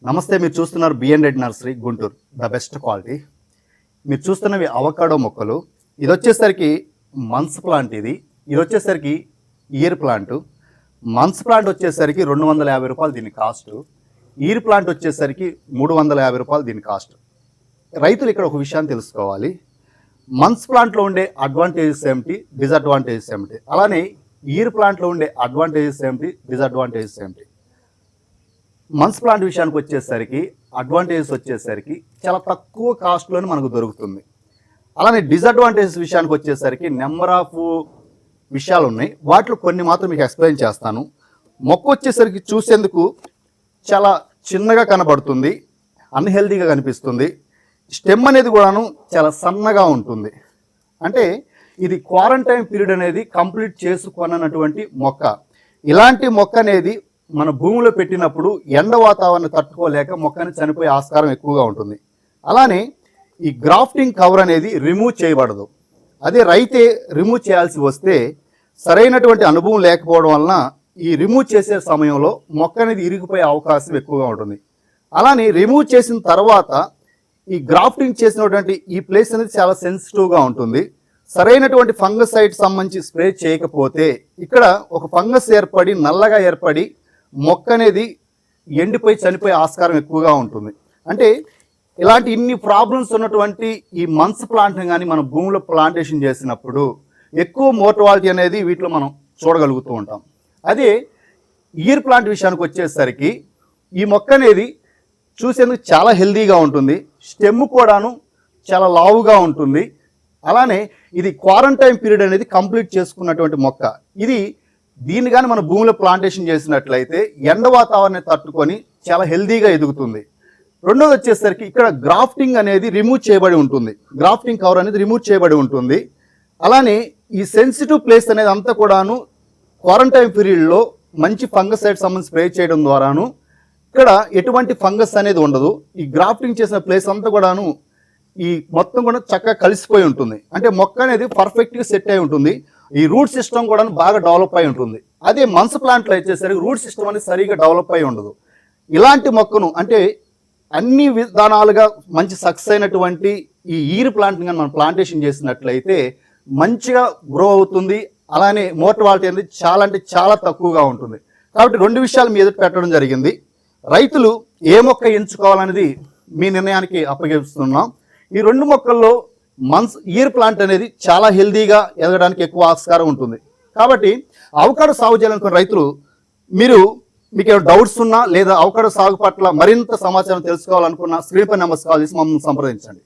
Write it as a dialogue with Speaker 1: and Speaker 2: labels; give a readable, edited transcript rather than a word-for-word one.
Speaker 1: నమస్తే, మీరు చూస్తున్నారు BN Reddy nursery Guntur, the best quality. మీరు చూస్తున్నవి అవకాడో మొక్కలు. ఇది వచ్చేసరికి మన్స్ ప్లాంట్. ఇది వచ్చేసరికి ఇయర్ ప్లాంట్. మన్స్ ప్లాంట్ వచ్చేసరికి 250 రూపాయలు దీని కాస్ట్. ఇయర్ ప్లాంట్ వచ్చేసరికి 350 రూపాయలు దీని కాస్ట్. రైతులు ఇక్కడ ఒక విషయాన్ని తెలుసుకోవాలి. మన్స్ ప్లాంట్లో ఉండే అడ్వాంటేజెస్ ఏమిటి, డిసడ్వాంటేజెస్ ఏమిటి, అలానే ఇయర్ ప్లాంట్లో ఉండే అడ్వాంటేజెస్ ఏమిటి, డిసడ్వాంటేజెస్ ఏమిటి. మన్స్ ప్లాంట్ విషయానికి వచ్చేసరికి అడ్వాంటేజెస్ వచ్చేసరికి చాలా తక్కువ కాస్ట్లోనే మనకు దొరుకుతుంది. అలానే డిసడ్వాంటేజెస్ విషయానికి వచ్చేసరికి నెంబర్ ఆఫ్ విషయాలు ఉన్నాయి. వాటిలో కొన్ని మాత్రం మీకు ఎక్స్ప్లెయిన్ చేస్తాను. మొక్క వచ్చేసరికి చూసేందుకు చాలా చిన్నగా కనబడుతుంది, అన్హెల్దీగా కనిపిస్తుంది. స్టెమ్ అనేది కూడాను చాలా సన్నగా ఉంటుంది. అంటే ఇది క్వారంటైన్ పీరియడ్ అనేది కంప్లీట్ చేసుకున్నటువంటి మొక్క. ఇలాంటి మొక్క అనేది మన భూమిలో పెట్టినప్పుడు ఎండ వాతావరణం తట్టుకోలేక మొక్కని చనిపోయే ఆస్కారం ఎక్కువగా ఉంటుంది. అలానే ఈ గ్రాఫ్టింగ్ కవర్ అనేది రిమూవ్ చేయబడదు. అదే రైతే రిమూవ్ చేయాల్సి వస్తే సరైనటువంటి అనుభవం లేకపోవడం వలన ఈ రిమూవ్ చేసే సమయంలో మొక్క అనేది ఇరిగిపోయే అవకాశం ఎక్కువగా ఉంటుంది. అలానే రిమూవ్ చేసిన తర్వాత ఈ గ్రాఫ్టింగ్ చేసినటువంటి ఈ ప్లేస్ అనేది చాలా సెన్సిటివ్గా ఉంటుంది. సరైనటువంటి ఫంగసైడ్ సంబంధించి స్ప్రే చేయకపోతే ఇక్కడ ఒక ఫంగస్ ఏర్పడి నల్లగా ఏర్పడి మొక్క అనేది ఎండిపోయి చనిపోయే ఆస్కారం ఎక్కువగా ఉంటుంది. అంటే ఇలాంటి ఇన్ని ప్రాబ్లమ్స్ ఉన్నటువంటి ఈ మన్స్ ప్లాంట్ని కానీ మనం భూమిలో ప్లాంటేషన్ చేసినప్పుడు ఎక్కువ మోర్టాలిటీ అనేది వీటిలో మనం చూడగలుగుతూ ఉంటాం. అదే ఇయర్ ప్లాంట్ విషయానికి వచ్చేసరికి ఈ మొక్క అనేది చూసేందుకు చాలా హెల్దీగా ఉంటుంది. స్టెమ్ కూడాను చాలా లావుగా ఉంటుంది. అలానే ఇది క్వారంటైన్ పీరియడ్ అనేది కంప్లీట్ చేసుకున్నటువంటి మొక్క. దీన్ని కానీ మన భూమిలో ప్లాంటేషన్ చేసినట్లయితే ఎండ వాతావరణాన్ని తట్టుకొని చాలా హెల్దీగా ఎదుగుతుంది. రెండోది వచ్చేసరికి ఇక్కడ గ్రాఫ్టింగ్ అనేది రిమూవ్ చేయబడి ఉంటుంది. గ్రాఫ్టింగ్ కవర్ అనేది రిమూవ్ చేయబడి ఉంటుంది. అలానే ఈ సెన్సిటివ్ ప్లేస్ అనేది అంతా కూడాను క్వారంటైన్ పీరియడ్లో మంచి ఫంగసైడ్ సంబంధించి స్ప్రే చేయడం ద్వారాను ఇక్కడ ఎటువంటి ఫంగస్ అనేది ఉండదు. ఈ గ్రాఫ్టింగ్ చేసిన ప్లేస్ అంతా కూడాను ఈ మొత్తం కూడా చక్కగా కలిసిపోయి ఉంటుంది. అంటే మొక్క అనేది పర్ఫెక్ట్గా సెట్ అయి ఉంటుంది. ఈ రూట్ సిస్టమ్ కూడా బాగా డెవలప్ అయి ఉంటుంది. అదే మన్స్ ప్లాంట్లో వచ్చేసరికి రూట్ సిస్టమ్ అనేది సరిగా డెవలప్ అయి ఉండదు. ఇలాంటి మొక్కను అంటే అన్ని విధానాలుగా మంచి సక్సెస్ అయినటువంటి ఈ ఈర్ ప్లాంట్ని కానీ మనం ప్లాంటేషన్ చేసినట్లయితే మంచిగా గ్రో అవుతుంది. అలానే మోర్టాలిటీ అనేది చాలా అంటే చాలా తక్కువగా ఉంటుంది. కాబట్టి రెండు విషయాలు మీ ఎదుట పెట్టడం జరిగింది. రైతులు ఏ మొక్క ఎంచుకోవాలనేది మీ నిర్ణయానికి అప్పగిస్తున్నాం. ఈ రెండు మొక్కల్లో మన్స్ ఇయర్ ప్లాంట్ అనేది చాలా హెల్దీగా ఎదగడానికి ఎక్కువ ఆస్కారం ఉంటుంది. కాబట్టి అవకాడో సాగు చేయాలనుకున్న రైతులు మీకు ఏమైనా డౌట్స్ ఉన్నా లేదా అవకాడో సాగు పట్ల మరింత సమాచారం తెలుసుకోవాలనుకున్న స్క్రీన్ పై నెంబర్స్ కాల్ చేసి మమ్మల్ని సంప్రదించండి.